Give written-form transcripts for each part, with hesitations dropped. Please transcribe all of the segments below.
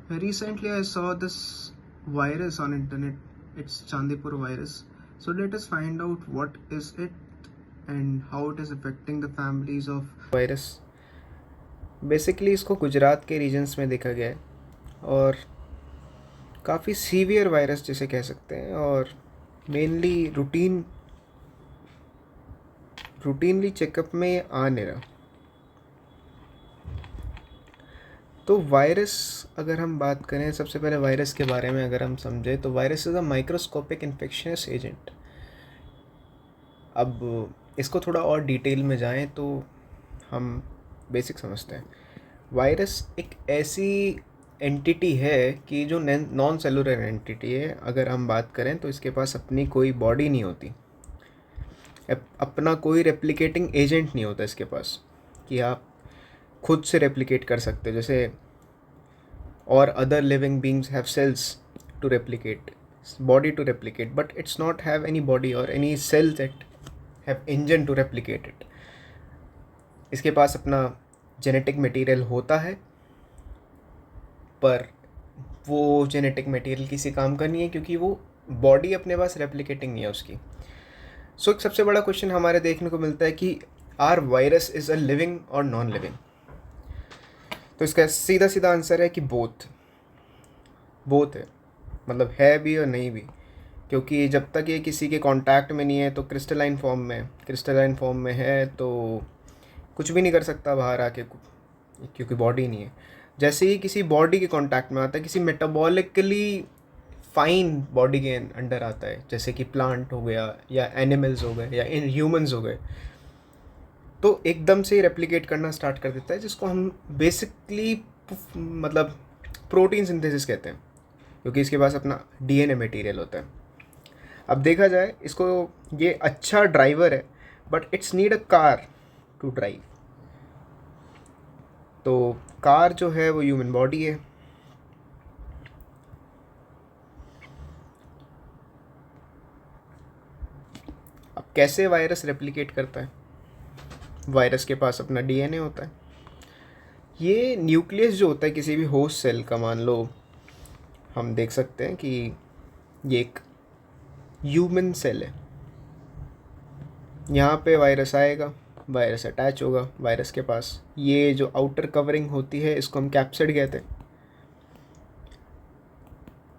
Recently, I saw this virus on internet. It's Chandipur virus. So let us find out what is it and how it is affecting the families of virus basically इसको गुजरात के regions में देखा गया है और काफ़ी severe virus जिसे कह सकते हैं और मेनली रूटीनली चेकअप में ये आ नहीं रहा। तो वायरस अगर हम बात करें, सबसे पहले वायरस के बारे में अगर हम समझें तो virus is a microscopic infectious agent. अब इसको थोड़ा और डिटेल में जाएं तो हम बेसिक समझते हैं। वायरस एक ऐसी एंटिटी है कि जो नॉन सेलुलर एंटिटी है। अगर हम बात करें तो इसके पास अपनी कोई बॉडी नहीं होती, अपना कोई रेप्लिकेटिंग एजेंट नहीं होता इसके पास कि आप खुद से रेप्लिकेट कर सकते, जैसे और other living beings have cells to replicate, body to replicate, but it's not have any body or any cell that have engine to replicate it. इसके पास अपना जेनेटिक मटेरियल होता है, पर वो जेनेटिक मटेरियल किसी काम का नहीं है क्योंकि वो बॉडी अपने पास रेप्लिकेटिंग नहीं है उसकी। सो एक सबसे बड़ा क्वेश्चन हमारे देखने को मिलता है कि are virus is a living और नॉन लिविंग। तो इसका सीधा सीधा आंसर है कि बोथ है, मतलब है भी और नहीं भी, क्योंकि जब तक ये किसी के कांटेक्ट में नहीं है तो क्रिस्टलाइन फॉर्म में है तो कुछ भी नहीं कर सकता बाहर आके, क्योंकि बॉडी नहीं है। जैसे ही किसी बॉडी के कांटेक्ट में आता है, किसी मेटाबॉलिकली फाइन बॉडी के अंडर आता है, जैसे कि प्लांट हो गया या एनिमल्स हो गए या इन ह्यूमंस हो गए, तो एकदम से रेप्लिकेट करना स्टार्ट कर देता है, जिसको हम बेसिकली मतलब प्रोटीन सिंथेसिस कहते हैं, क्योंकि इसके पास अपना डीएनए मटेरियल होता है। अब देखा जाए इसको, ये अच्छा ड्राइवर है but it's need a car to drive. तो कार जो है वो ह्यूमन बॉडी है। अब कैसे वायरस रेप्लिकेट करता है? वायरस के पास अपना डीएनए होता है। ये न्यूक्लियस जो होता है किसी भी होस्ट सेल का, मान लो हम देख सकते हैं कि ये एक ह्यूमन सेल है, यहाँ पे वायरस आएगा, वायरस अटैच होगा वायरस के पास। ये जो आउटर कवरिंग होती है इसको हम कैप्सिड कहते हैं।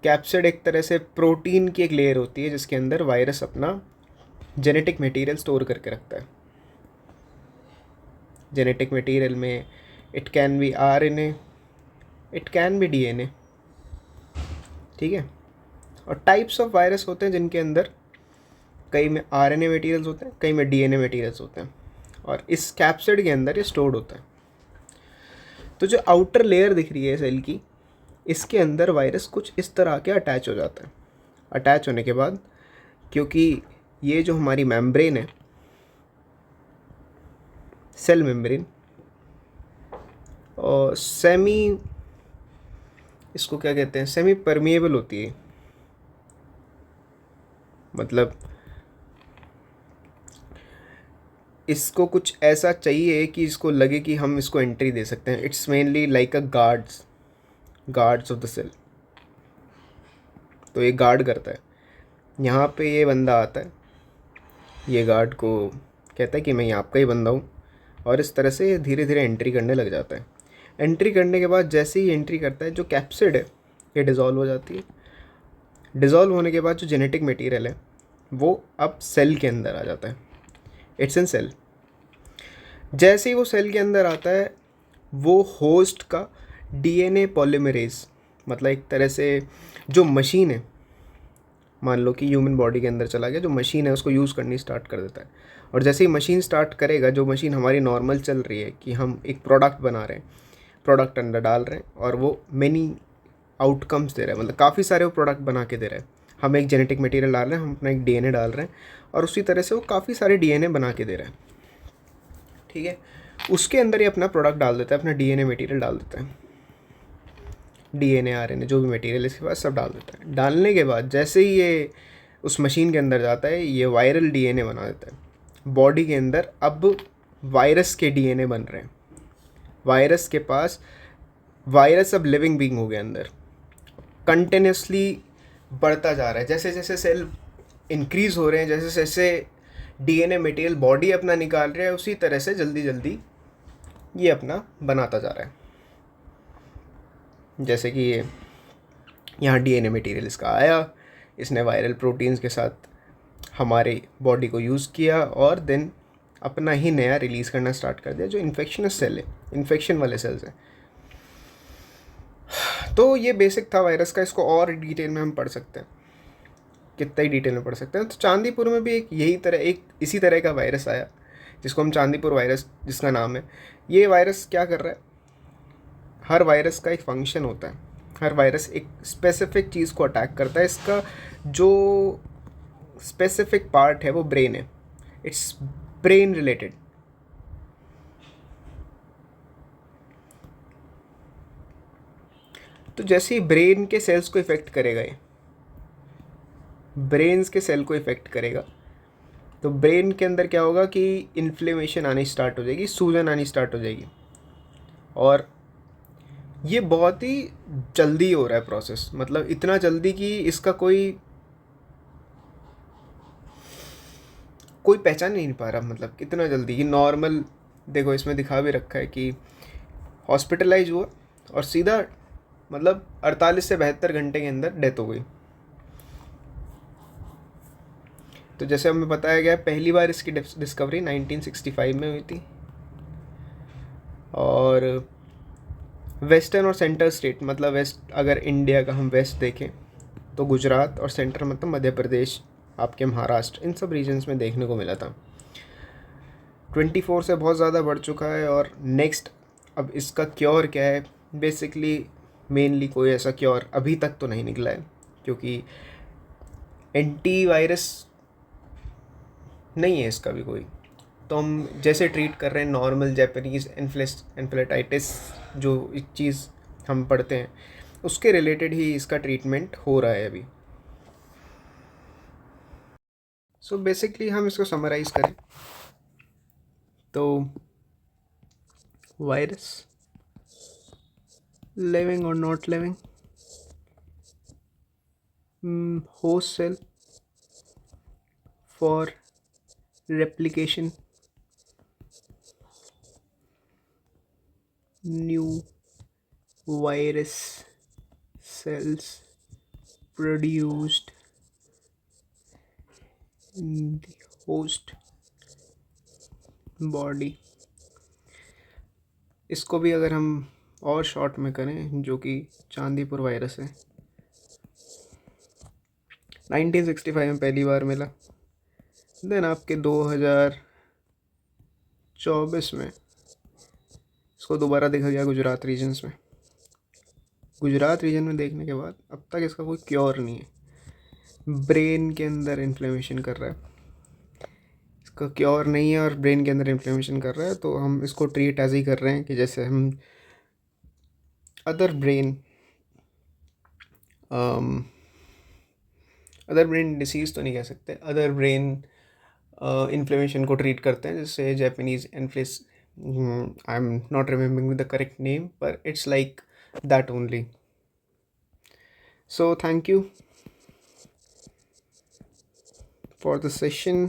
कैप्सिड एक तरह से प्रोटीन की एक लेयर होती है जिसके अंदर वायरस अपना जेनेटिक मटेरियल स्टोर करके रखता है। जेनेटिक मटेरियल में it can be RNA, it can be DNA, ठीक है। और टाइप्स ऑफ वायरस होते हैं जिनके अंदर कई में आरएनए मटेरियल्स होते हैं, कई में डीएनए मटेरियल्स होते हैं, और इस कैप्सिड के अंदर ये स्टोर्ड होता है। तो जो आउटर लेयर दिख रही है सेल की, इसके अंदर वायरस कुछ इस तरह के अटैच हो जाता है। अटैच होने के बाद, क्योंकि ये जो हमारी मेम्ब्रेन है, सेल मेम्ब्रेन, और इसको क्या कहते हैं, सेमी परमिएबल होती है। मतलब इसको कुछ ऐसा चाहिए कि इसको लगे कि हम इसको एंट्री दे सकते हैं। It's mainly like a guards of the cell. तो ये गार्ड करता है। यहाँ पे ये बंदा आता है, ये गार्ड को कहता है कि मैं आपका ही बंदा हूँ, और इस तरह से धीरे धीरे एंट्री करने लग जाता है। एंट्री करने के बाद जैसे ही एंट्री करता है, जो कैप्सिड है ये डिज़ोल्व हो जाती है। डिज़ोल्व होने के बाद जो जेनेटिक मटेरियल है वो अब सेल के अंदर आ जाता है। It's in cell. जैसे ही वो सेल के अंदर आता है, वो होस्ट का डीएनए पॉलीमरेज, मतलब एक तरह से जो मशीन है, मान लो कि ह्यूमन बॉडी के अंदर चला गया, जो मशीन है उसको यूज़ करनी स्टार्ट कर देता है। और जैसे ही मशीन स्टार्ट करेगा, जो मशीन हमारी नॉर्मल चल रही है कि हम एक प्रोडक्ट बना रहे हैं, प्रोडक्ट अंदर डाल रहे हैं और वो मैनी आउटकम्स दे रहा है, मतलब काफ़ी सारे वो प्रोडक्ट बना के दे रहा है। हम एक जेनेटिक मटेरियल डाल रहे हैं, हम अपना एक डीएनए डाल रहे हैं, और उसी तरह से वो काफ़ी सारे डीएनए बना के दे रहा है, ठीक है। उसके अंदर ये अपना प्रोडक्ट डाल देता है, अपना डीएनए मटेरियल डाल देता है, डीएनए आरएनए जो भी मटेरियल इसके पास सब डाल देता है। डालने के बाद जैसे ही ये उस मशीन के अंदर जाता है, ये वायरल डीएनए बना देता है। बॉडी के अंदर अब वायरस के डीएनए बन रहे हैं। वायरस के पास वायरस अब लिविंग बीइंग हो गया अंदर, कंटिन्यूसली बढ़ता जा रहा है। जैसे जैसे सेल इंक्रीज हो रहे हैं, जैसे जैसे डीएनए मटेरियल बॉडी अपना निकाल रहा है, उसी तरह से जल्दी जल्दी ये अपना बनाता जा रहा है। जैसे कि ये यहाँ डीएनए मटेरियल इसका आया, इसने वायरल प्रोटीन्स के साथ हमारे बॉडी को यूज़ किया और देन अपना ही नया रिलीज़ करना स्टार्ट कर दिया, जो इन्फेक्शनस सेल है, इन्फेक्शन वाले सेल्स हैं। तो ये बेसिक था वायरस का। इसको और डिटेल में हम पढ़ सकते हैं, कितना ही डिटेल में पढ़ सकते हैं। तो चांदीपुर में भी एक इसी तरह का वायरस आया, जिसको हम चांदीपुर वायरस, जिसका नाम है। ये वायरस क्या कर रहा है, हर वायरस का एक फंक्शन होता है, हर वायरस एक स्पेसिफिक चीज़ को अटैक करता है। इसका जो स्पेसिफिक पार्ट है वो ब्रेन है, इट्स ब्रेन रिलेटेड। तो जैसे ही ब्रेन के सेल्स को इफेक्ट करेगा, ये ब्रेन्स के सेल को इफेक्ट करेगा, तो ब्रेन के अंदर क्या होगा कि इन्फ्लेमेशन आनी स्टार्ट हो जाएगी, सूजन आनी स्टार्ट हो जाएगी। और ये बहुत ही जल्दी हो रहा है प्रोसेस, मतलब इतना जल्दी कि इसका कोई पहचान नहीं पा रहा, मतलब कितना जल्दी कि नॉर्मल, देखो इसमें दिखा भी रखा है कि हॉस्पिटलाइज हुआ और सीधा मतलब 48 से 72 घंटे के अंदर डेथ हो गई। तो जैसे हमें बताया गया, पहली बार इसकी डिस्कवरी 1965 में हुई थी। और वेस्टर्न और सेंटर स्टेट, मतलब वेस्ट, अगर इंडिया का हम वेस्ट देखें तो गुजरात, और सेंटर मतलब मध्य प्रदेश, आपके महाराष्ट्र, इन सब रीजन्स में देखने को मिला था। 24 से बहुत ज़्यादा बढ़ चुका है। और नेक्स्ट, अब इसका क्योर क्या है, बेसिकली मेनली कोई ऐसा क्योर अभी तक तो नहीं निकला है, क्योंकि एंटीवायरस नहीं है इसका भी कोई। तो हम जैसे ट्रीट कर रहे हैं नॉर्मल जैपनीज़ एन्फेलेटाइटिस, जो एक चीज़ हम पढ़ते हैं, उसके रिलेटेड ही इसका ट्रीटमेंट हो रहा है अभी। सो बेसिकली हम इसको समराइज़ करें तो वायरस, लिविंग और not living, host cell for replication, new virus cells produced in the host body। इसको भी अगर हम और शॉर्ट में करें, जो कि चांदीपुर वायरस है, 1965 में पहली बार मिला, देन आपके 2024 में इसको दोबारा देखा गया गुजरात रीजन्स में। गुजरात रीजन में देखने के बाद अब तक इसका कोई क्योर नहीं है। ब्रेन के अंदर इन्फ्लेमेशन कर रहा है, इसका क्योर नहीं है, और ब्रेन के अंदर इन्फ्लेमेशन कर रहा है। तो हम इसको ट्रीट ऐसे ही कर रहे हैं कि जैसे हम अदर ब्रेन डिसीज़ तो नहीं कह सकते, अदर ब्रेन इन्फ्लेमेशन को ट्रीट करते हैं, जैसे जापानीज़ एनफ्लेस, I am not remembering the correct name, पर it's like that only. So thank you for the session।